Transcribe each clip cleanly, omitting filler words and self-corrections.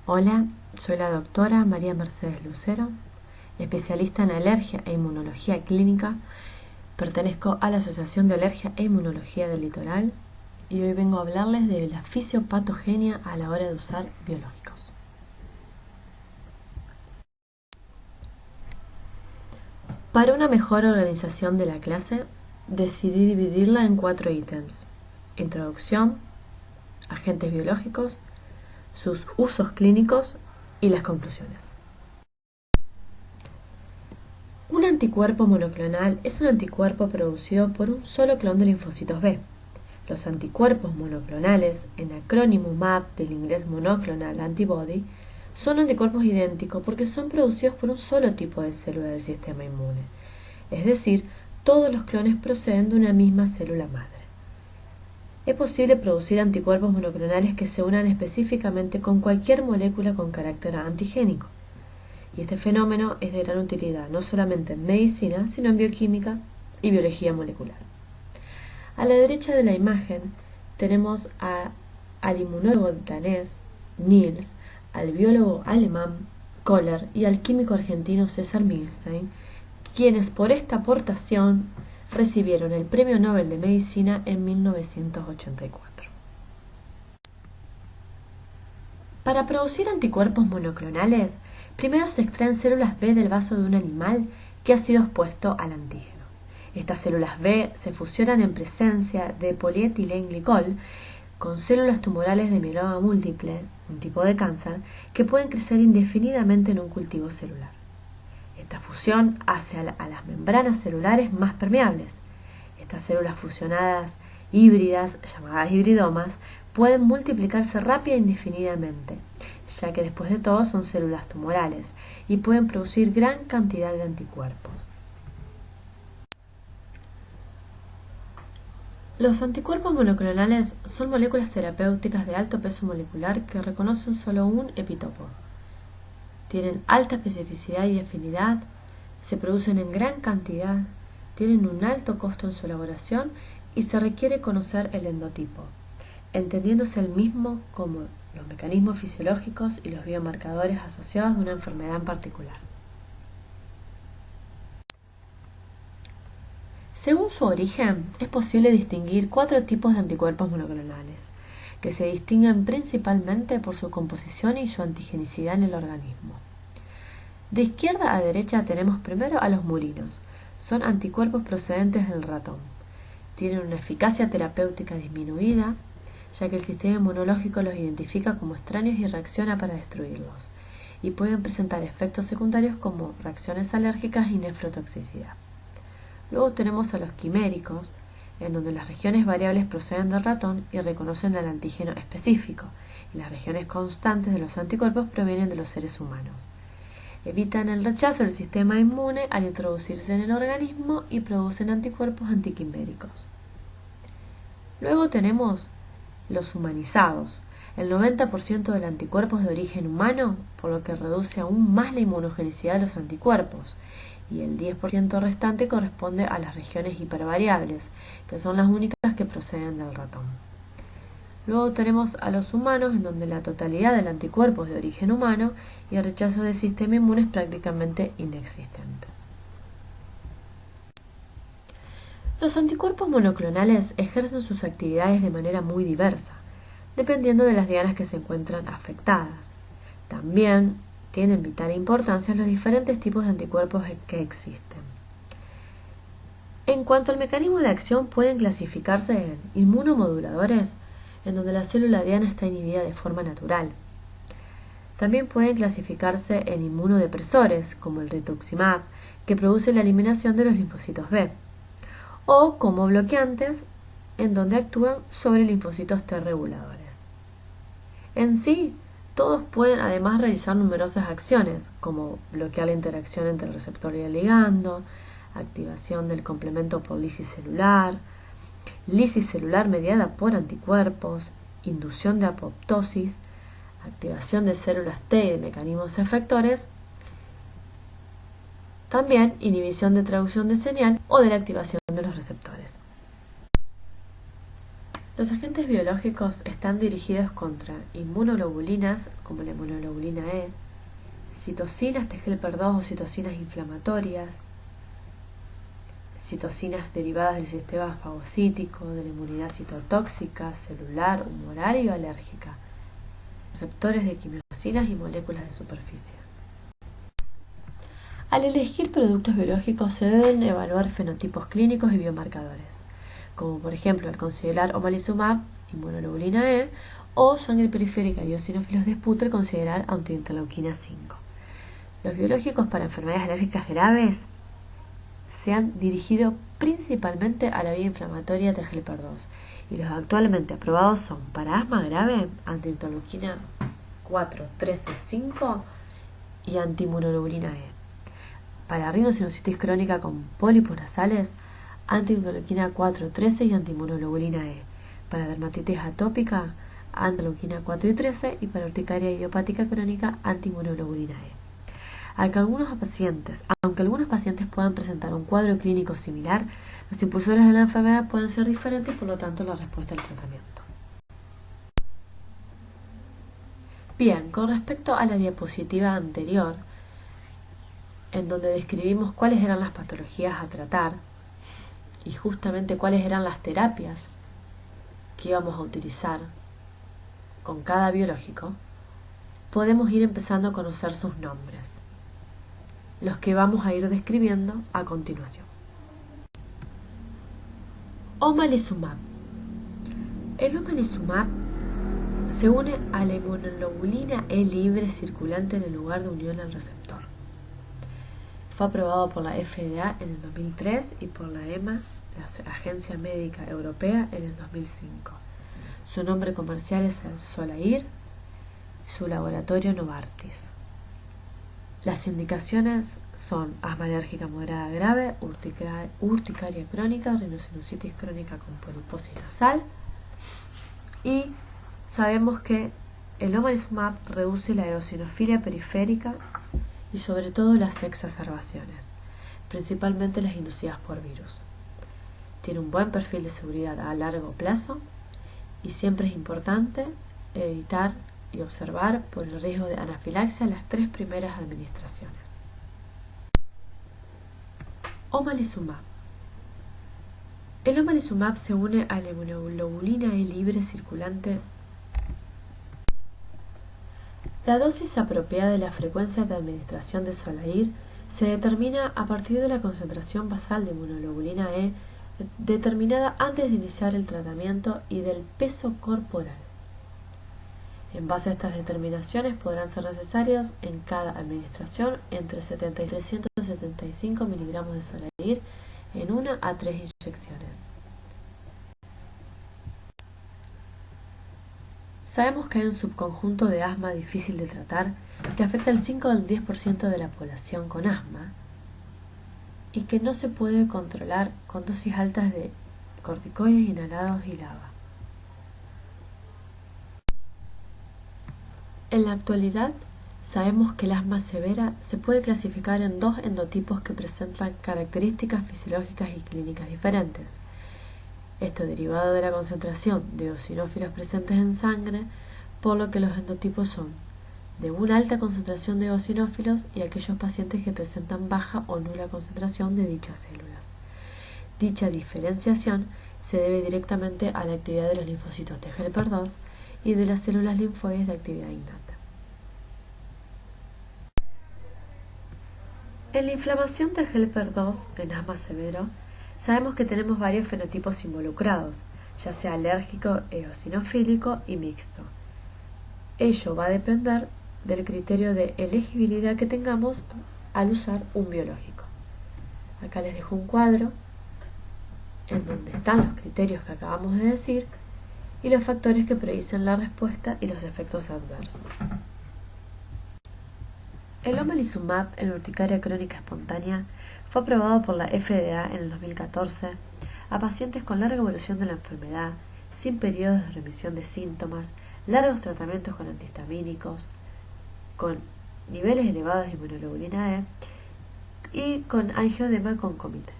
Hola, soy la doctora María Mercedes Lucero, especialista en alergia e inmunología clínica. Pertenezco a la Asociación de Alergia e Inmunología del Litoral y hoy vengo a hablarles de la fisiopatogenia a la hora de usar biológicos. Para una mejor organización de la clase, decidí dividirla en 4 ítems: introducción, agentes biológicos, sus usos clínicos y las conclusiones. Un anticuerpo monoclonal es un anticuerpo producido por un solo clon de linfocitos B. Los anticuerpos monoclonales, en acrónimo MAP del inglés Monoclonal Antibody, son anticuerpos idénticos porque son producidos por un solo tipo de célula del sistema inmune. Es decir, todos los clones proceden de una misma célula madre. Es posible producir anticuerpos monoclonales que se unan específicamente con cualquier molécula con carácter antigénico. Y este fenómeno es de gran utilidad no solamente en medicina, sino en bioquímica y biología molecular. A la derecha de la imagen tenemos al inmunólogo danés Niels, al biólogo alemán Kohler y al químico argentino César Milstein, quienes por esta aportación recibieron el Premio Nobel de Medicina en 1984. Para producir anticuerpos monoclonales, primero se extraen células B del vaso de un animal que ha sido expuesto al antígeno. Estas células B se fusionan en presencia de polietilenglicol con células tumorales de mieloma múltiple, un tipo de cáncer, que pueden crecer indefinidamente en un cultivo celular. Esta fusión hace a las membranas celulares más permeables. Estas células fusionadas híbridas, llamadas hibridomas, pueden multiplicarse rápida e indefinidamente, ya que después de todo son células tumorales y pueden producir gran cantidad de anticuerpos. Los anticuerpos monoclonales son moléculas terapéuticas de alto peso molecular que reconocen solo un epitopo. Tienen alta especificidad y afinidad, se producen en gran cantidad, tienen un alto costo en su elaboración y se requiere conocer el endotipo, entendiéndose el mismo como los mecanismos fisiológicos y los biomarcadores asociados de una enfermedad en particular. Según su origen, es posible distinguir 4 tipos de anticuerpos monoclonales, que se distinguen principalmente por su composición y su antigenicidad en el organismo. De izquierda a derecha tenemos primero a los murinos. Son anticuerpos procedentes del ratón. Tienen una eficacia terapéutica disminuida, ya que el sistema inmunológico los identifica como extraños y reacciona para destruirlos, y pueden presentar efectos secundarios como reacciones alérgicas y nefrotoxicidad. Luego tenemos a los quiméricos, en donde las regiones variables proceden del ratón y reconocen el antígeno específico, y las regiones constantes de los anticuerpos provienen de los seres humanos. Evitan el rechazo del sistema inmune al introducirse en el organismo y producen anticuerpos antiquiméricos. Luego tenemos los humanizados. El 90% del anticuerpo es de origen humano, por lo que reduce aún más la inmunogenicidad de los anticuerpos, y el 10% restante corresponde a las regiones hipervariables, que son las únicas que proceden del ratón. Luego tenemos a los humanos, en donde la totalidad del anticuerpo es de origen humano y el rechazo del sistema inmune es prácticamente inexistente. Los anticuerpos monoclonales ejercen sus actividades de manera muy diversa, dependiendo de las dianas que se encuentran afectadas. También tienen vital importancia los diferentes tipos de anticuerpos que existen. En cuanto al mecanismo de acción, pueden clasificarse en inmunomoduladores, en donde la célula diana está inhibida de forma natural. También pueden clasificarse en inmunodepresores, como el rituximab, que produce la eliminación de los linfocitos B, o como bloqueantes, en donde actúan sobre linfocitos T reguladores. En sí, todos pueden además realizar numerosas acciones, como bloquear la interacción entre el receptor y el ligando, activación del complemento por lisis celular mediada por anticuerpos, inducción de apoptosis, activación de células T y de mecanismos efectores, también inhibición de traducción de señal o de la activación de los receptores. Los agentes biológicos están dirigidos contra inmunoglobulinas, como la inmunoglobulina E, citocinas de helper 2 o citocinas inflamatorias, citocinas derivadas del sistema fagocítico, de la inmunidad citotóxica, celular, humoral y alérgica, receptores de quimiosinas y moléculas de superficie. Al elegir productos biológicos se deben evaluar fenotipos clínicos y biomarcadores, como por ejemplo al considerar omalizumab, inmunoglobulina E, o sangre periférica y eosinófilos de Sputre considerar antiinterleuquina 5. Los biológicos para enfermedades alérgicas graves se han dirigido principalmente a la vía inflamatoria de helper 2 y los actualmente aprobados son para asma grave, antiinterleuquina 4, 13, 5 y antiinmunoglobulina E. Para rinosinusitis crónica con pólipos nasales, antiinterleuquina 4, 13 y antiinmunoglobulina E. Para dermatitis atópica, antiinterleuquina 4 y 13 y para urticaria idiopática crónica, antiinmunoglobulina E. Aunque algunos pacientes puedan presentar un cuadro clínico similar, los impulsores de la enfermedad pueden ser diferentes y por lo tanto la respuesta al tratamiento. Bien, con respecto a la diapositiva anterior, en donde describimos cuáles eran las patologías a tratar y justamente cuáles eran las terapias que íbamos a utilizar con cada biológico, podemos ir empezando a conocer sus nombres, los que vamos a ir describiendo a continuación. Omalizumab. El omalizumab se une a la inmunoglobulina E libre circulante en el lugar de unión al receptor. Fue aprobado por la FDA en el 2003 y por la EMA, la Agencia Médica Europea, en el 2005. Su nombre comercial es el Solair y su laboratorio Novartis. Las indicaciones son asma alérgica moderada grave, urticaria crónica, rinosinusitis crónica con poliposis nasal, y sabemos que el omalizumab reduce la eosinofilia periférica y sobre todo las exacerbaciones, principalmente las inducidas por virus. Tiene un buen perfil de seguridad a largo plazo y siempre es importante evitar y observar por el riesgo de anafilaxia las 3 primeras administraciones. Omalizumab. El omalizumab se une a la inmunoglobulina E libre circulante. La dosis apropiada y la frecuencia de administración de Solair se determina a partir de la concentración basal de inmunoglobulina E determinada antes de iniciar el tratamiento y del peso corporal. En base a estas determinaciones podrán ser necesarios en cada administración entre 70 y 375 miligramos de Solair en 1 a 3 inyecciones. Sabemos que hay un subconjunto de asma difícil de tratar que afecta al 5 al 10% de la población con asma y que no se puede controlar con dosis altas de corticoides inhalados y LABA. En la actualidad, sabemos que el asma severa se puede clasificar en 2 endotipos que presentan características fisiológicas y clínicas diferentes. Esto derivado de la concentración de eosinófilos presentes en sangre, por lo que los endotipos son de una alta concentración de eosinófilos y aquellos pacientes que presentan baja o nula concentración de dichas células. Dicha diferenciación se debe directamente a la actividad de los linfocitos T helper 2 y de las células linfoides de actividad innata. En la inflamación de helper 2 en asma severo, sabemos que tenemos varios fenotipos involucrados, ya sea alérgico, eosinofílico y mixto. Ello va a depender del criterio de elegibilidad que tengamos al usar un biológico. Acá les dejo un cuadro en donde están los criterios que acabamos de decir y los factores que predicen la respuesta y los efectos adversos. El omalizumab en urticaria crónica espontánea fue aprobado por la FDA en el 2014 a pacientes con larga evolución de la enfermedad, sin periodos de remisión de síntomas, largos tratamientos con antihistamínicos, con niveles elevados de inmunoglobulina E y con angioedema concomitante.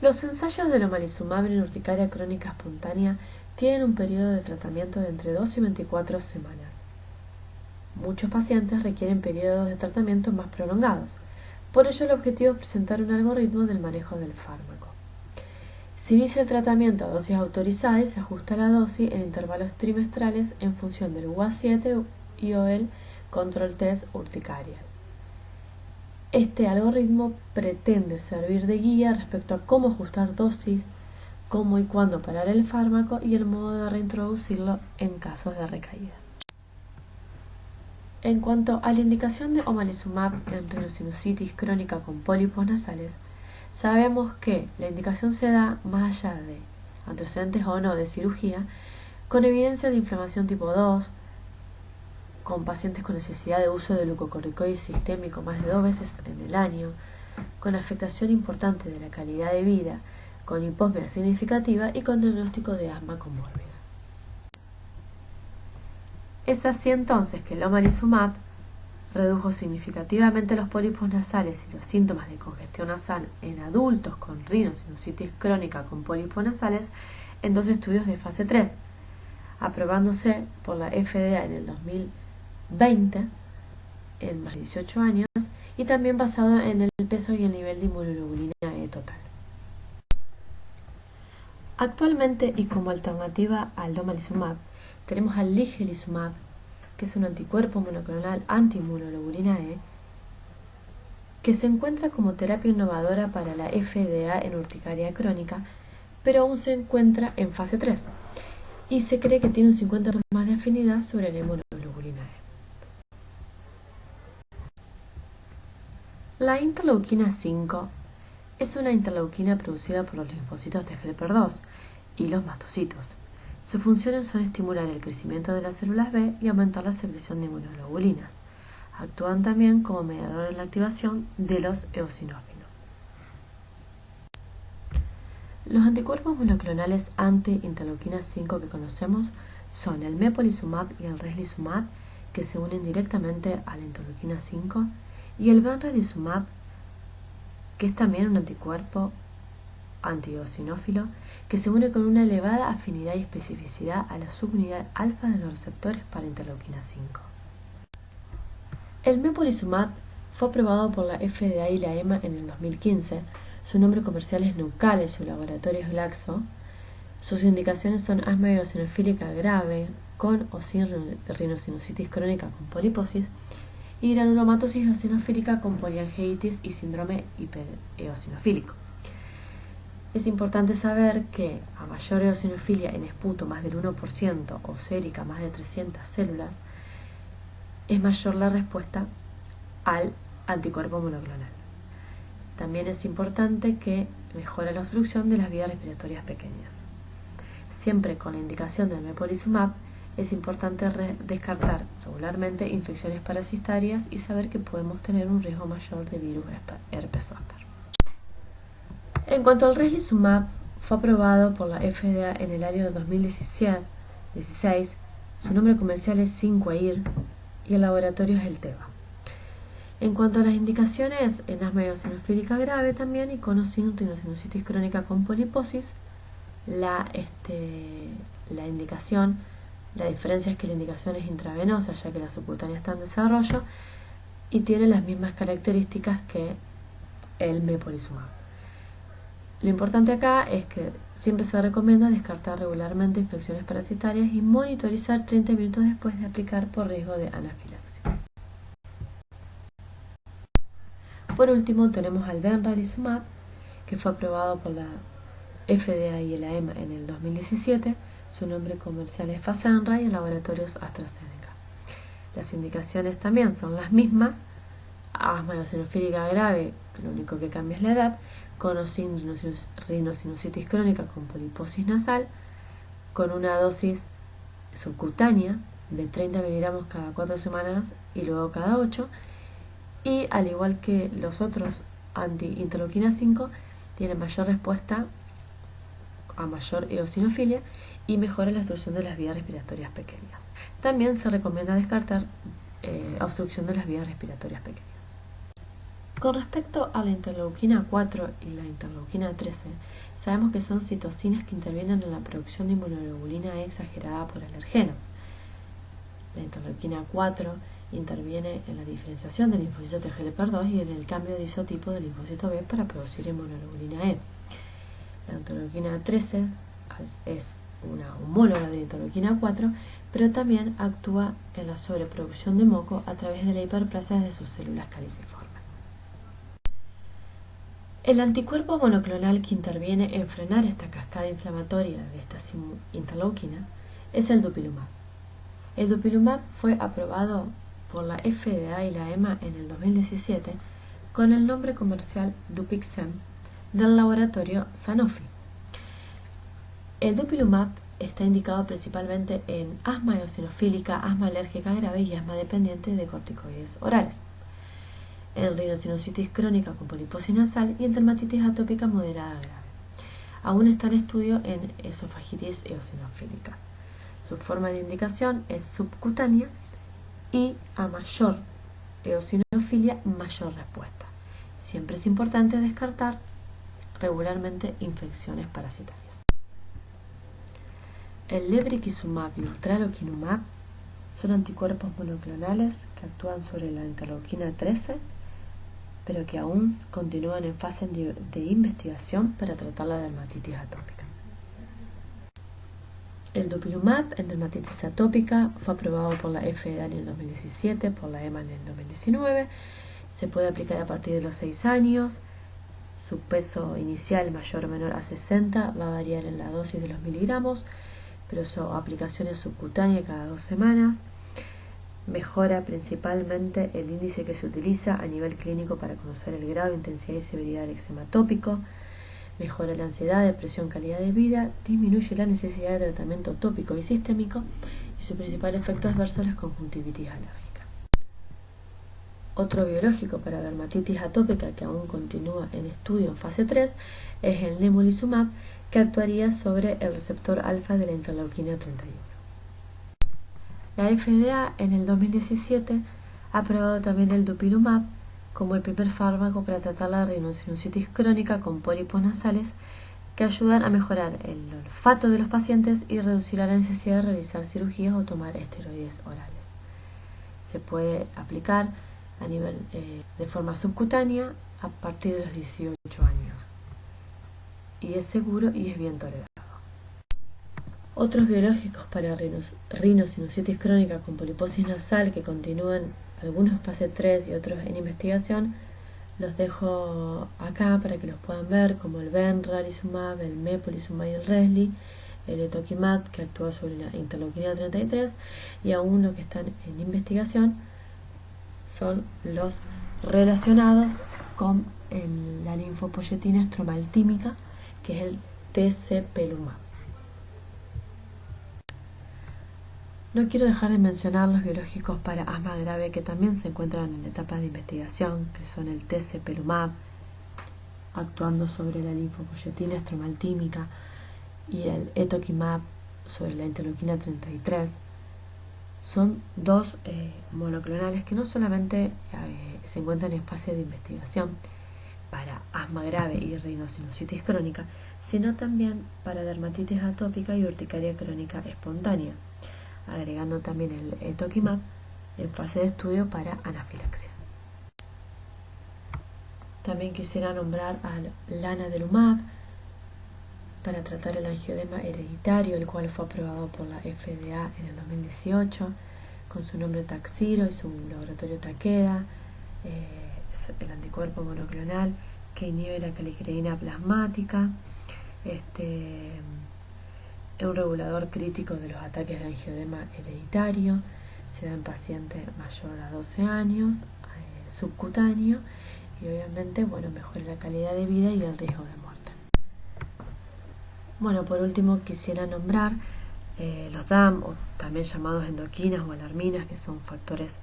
Los ensayos del omalizumab en urticaria crónica espontánea tienen un periodo de tratamiento de entre 2 y 24 semanas. Muchos pacientes requieren periodos de tratamiento más prolongados. Por ello, el objetivo es presentar un algoritmo del manejo del fármaco. Se inicia el tratamiento a dosis autorizadas y se ajusta la dosis en intervalos trimestrales en función del UA7 y o el control test urticarial. Este algoritmo pretende servir de guía respecto a cómo ajustar dosis, cómo y cuándo parar el fármaco y el modo de reintroducirlo en casos de recaída. En cuanto a la indicación de omalizumab en rinosinusitis crónica con pólipos nasales, sabemos que la indicación se da más allá de antecedentes o no de cirugía, con evidencia de inflamación tipo 2, con pacientes con necesidad de uso de glucocorticoide sistémico más de 2 veces en el año, con afectación importante de la calidad de vida, con hiposmia significativa y con diagnóstico de asma comórbida. Es así entonces que el omalizumab redujo significativamente los pólipos nasales y los síntomas de congestión nasal en adultos con rinosinusitis crónica con pólipos nasales en 2 estudios de fase 3, aprobándose por la FDA en el 2020 en más de 18 años y también basado en el peso y el nivel de inmunoglobulina E total. Actualmente y como alternativa al omalizumab tenemos al ligelizumab, que es un anticuerpo monoclonal anti-inmunoglobulina E, que se encuentra como terapia innovadora para la FDA en urticaria crónica, pero aún se encuentra en fase 3 y se cree que tiene un 50% más de afinidad sobre la inmunoglobulina E. La interleuquina 5 es una interleuquina producida por los linfocitos T helper 2 y los mastocitos. Sus funciones son estimular el crecimiento de las células B y aumentar la secreción de inmunoglobulinas. Actúan también como mediador en la activación de los eosinófilos. Los anticuerpos monoclonales anti-interleuquina 5 que conocemos son el mepolizumab y el reslizumab, que se unen directamente a la interleuquina 5, y el benralizumab, que es también un anticuerpo antieosinófilo que se une con una elevada afinidad y especificidad a la subunidad alfa de los receptores para interleuquina 5. El mepolizumab fue aprobado por la FDA y la EMA en el 2015. Su nombre comercial es Nucala y su laboratorio es Glaxo. Sus indicaciones son asma eosinofílica grave con o sin rinosinusitis crónica con poliposis y granulomatosis eosinofílica con poliangiitis y síndrome hipereosinofílico. Es importante saber que a mayor eosinofilia en esputo más del 1% o sérica más de 300 células, es mayor la respuesta al anticuerpo monoclonal. También es importante que mejora la obstrucción de las vías respiratorias pequeñas. Siempre con la indicación del mepolizumab, es importante descartar regularmente infecciones parasitarias y saber que podemos tener un riesgo mayor de virus herpes zóster. En cuanto al reslizumab, fue aprobado por la FDA en el año 2016. Su nombre comercial es Sinquair y el laboratorio es el Teva. En cuanto a las indicaciones, en asma eosinofílica grave también y con o sin rinosinusitis crónica con poliposis, la diferencia es que la indicación es intravenosa, ya que la subcutánea está en desarrollo y tiene las mismas características que el mepolizumab. Lo importante acá es que siempre se recomienda descartar regularmente infecciones parasitarias y monitorizar 30 minutos después de aplicar por riesgo de anafilaxia. Por último tenemos al benralizumab, que fue aprobado por la FDA y la EMA en el 2017. Su nombre comercial es Fasenra y el laboratorio es AstraZeneca. Las indicaciones también son las mismas: asma eosinofílica grave, lo único que cambia es la edad, con o sin rinosinusitis crónica con poliposis nasal, con una dosis subcutánea de 30 miligramos cada 4 semanas y luego cada 8, y al igual que los otros anti-interleuquina 5, tiene mayor respuesta a mayor eosinofilia y mejora la obstrucción de las vías respiratorias pequeñas. También se recomienda descartar obstrucción de las vías respiratorias pequeñas. Con respecto a la interleuquina 4 y la interleuquina 13, Sabemos que son citocinas que intervienen en la producción de inmunoglobulina E exagerada por alergenos. La interleuquina 4 interviene en la diferenciación del linfocito TGLP2 y en el cambio de isotipo del linfocito B para producir inmunoglobulina E. La interleuquina 13 es una homóloga de la interleuquina 4, pero también actúa en la sobreproducción de moco a través de la hiperplasia de sus células caliciformes. El anticuerpo monoclonal que interviene en frenar esta cascada inflamatoria de estas interleuquinas es el dupilumab. El dupilumab fue aprobado por la FDA y la EMA en el 2017 con el nombre comercial Dupixent del laboratorio Sanofi. El dupilumab está indicado principalmente en asma eosinofílica, asma alérgica grave y asma dependiente de corticoides orales, en rinosinusitis crónica con poliposis nasal y en dermatitis atópica moderada grave. Aún está en estudio en esofagitis eosinofílicas. Su forma de indicación es subcutánea y a mayor eosinofilia, mayor respuesta. Siempre es importante descartar regularmente infecciones parasitarias. El lebrikizumab y el tralokinumab son anticuerpos monoclonales que actúan sobre la interleuquina 13, pero que aún continúan en fase de investigación para tratar la dermatitis atópica. El dupilumab en dermatitis atópica fue aprobado por la FDA en el 2017, por la EMA en el 2019. Se puede aplicar a partir de los 6 años. Su peso inicial mayor o menor a 60 va a variar en la dosis de los miligramos, pero su aplicación es subcutánea cada 2 semanas. Mejora principalmente el índice que se utiliza a nivel clínico para conocer el grado, intensidad y severidad del eczema atópico. Mejora la ansiedad, depresión, calidad de vida, disminuye la necesidad de tratamiento tópico y sistémico y su principal efecto adverso es la conjuntivitis alérgica. Otro biológico para dermatitis atópica que aún continúa en estudio en fase 3 es el nemolizumab, que actuaría sobre el receptor alfa de la interleuquina 31. La FDA en el 2017 ha aprobado también el dupilumab como el primer fármaco para tratar la rinosinusitis crónica con pólipos nasales, que ayudan a mejorar el olfato de los pacientes y reducir la necesidad de realizar cirugías o tomar esteroides orales. Se puede aplicar a nivel de forma subcutánea a partir de los 18 años y es seguro y es bien tolerado. Otros biológicos para rinosinusitis crónica con poliposis nasal que continúan algunos en fase 3 y otros en investigación, los dejo acá para que los puedan ver, como el benralizumab, el mepolizumab y el resli, el etoquimab que actúa sobre la interleuquina 33, y aún los que están en investigación son los relacionados con la linfopoyetina estromaltímica, que es el tcpelumab. No quiero dejar de mencionar los biológicos para asma grave que también se encuentran en etapas de investigación, que son el tcpelumab, actuando sobre la linfopoyetina estromaltímica, y el etoquimab sobre la interleuquina 33. Son dos monoclonales que no solamente se encuentran en fase de investigación para asma grave y rinosinusitis crónica, sino también para dermatitis atópica y urticaria crónica espontánea, agregando también el etoquimab en fase de estudio para anafilaxia. También quisiera nombrar al lanadelumab para tratar el angiodema hereditario, el cual fue aprobado por la FDA en el 2018 con su nombre Takhzyro y su laboratorio Takeda. Es el anticuerpo monoclonal que inhibe la calicreína plasmática. Es un regulador crítico de los ataques de angiodema hereditario. Se da en pacientes mayor a 12 años, subcutáneo, y obviamente mejora la calidad de vida y el riesgo de muerte. Por último quisiera nombrar los DAM, o también llamados endoquinas o alarminas, que son factores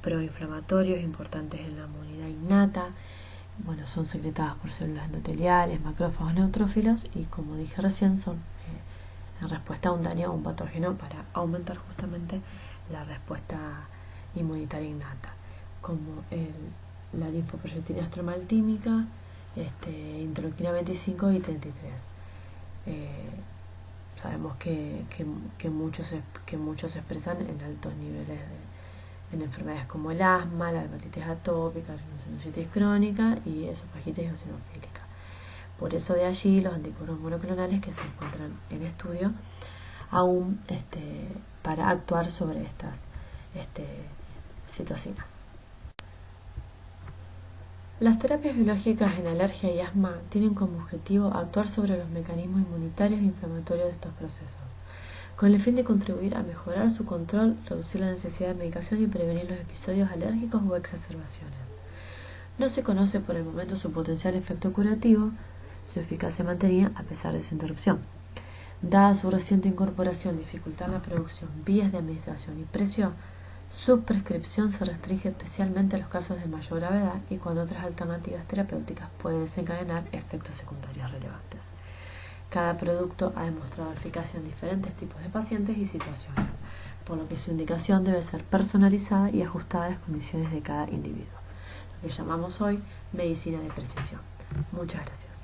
proinflamatorios importantes en la inmunidad innata. Son secretadas por células endoteliales, macrófagos, neutrófilos, y como dije recién, son en respuesta a un daño o un patógeno para aumentar justamente la respuesta inmunitaria innata, como la linfopoyetina estromaltímica, interleuquina 25 y 33. Sabemos que muchos se expresan en altos niveles en enfermedades como el asma, la dermatitis atópica, la sinusitis crónica y esofagitis eosinofílica. Por eso de allí los anticuerpos monoclonales que se encuentran en estudio aún para actuar sobre estas citocinas. Las terapias biológicas en alergia y asma tienen como objetivo actuar sobre los mecanismos inmunitarios e inflamatorios de estos procesos, con el fin de contribuir a mejorar su control, reducir la necesidad de medicación y prevenir los episodios alérgicos o exacerbaciones. No se conoce por el momento su potencial efecto curativo, su eficacia mantenida a pesar de su interrupción. Dada su reciente incorporación, dificultad en la producción, vías de administración y precio, su prescripción se restringe especialmente a los casos de mayor gravedad y cuando otras alternativas terapéuticas pueden desencadenar efectos secundarios relevantes. Cada producto ha demostrado eficacia en diferentes tipos de pacientes y situaciones, por lo que su indicación debe ser personalizada y ajustada a las condiciones de cada individuo, lo que llamamos hoy medicina de precisión. Muchas gracias.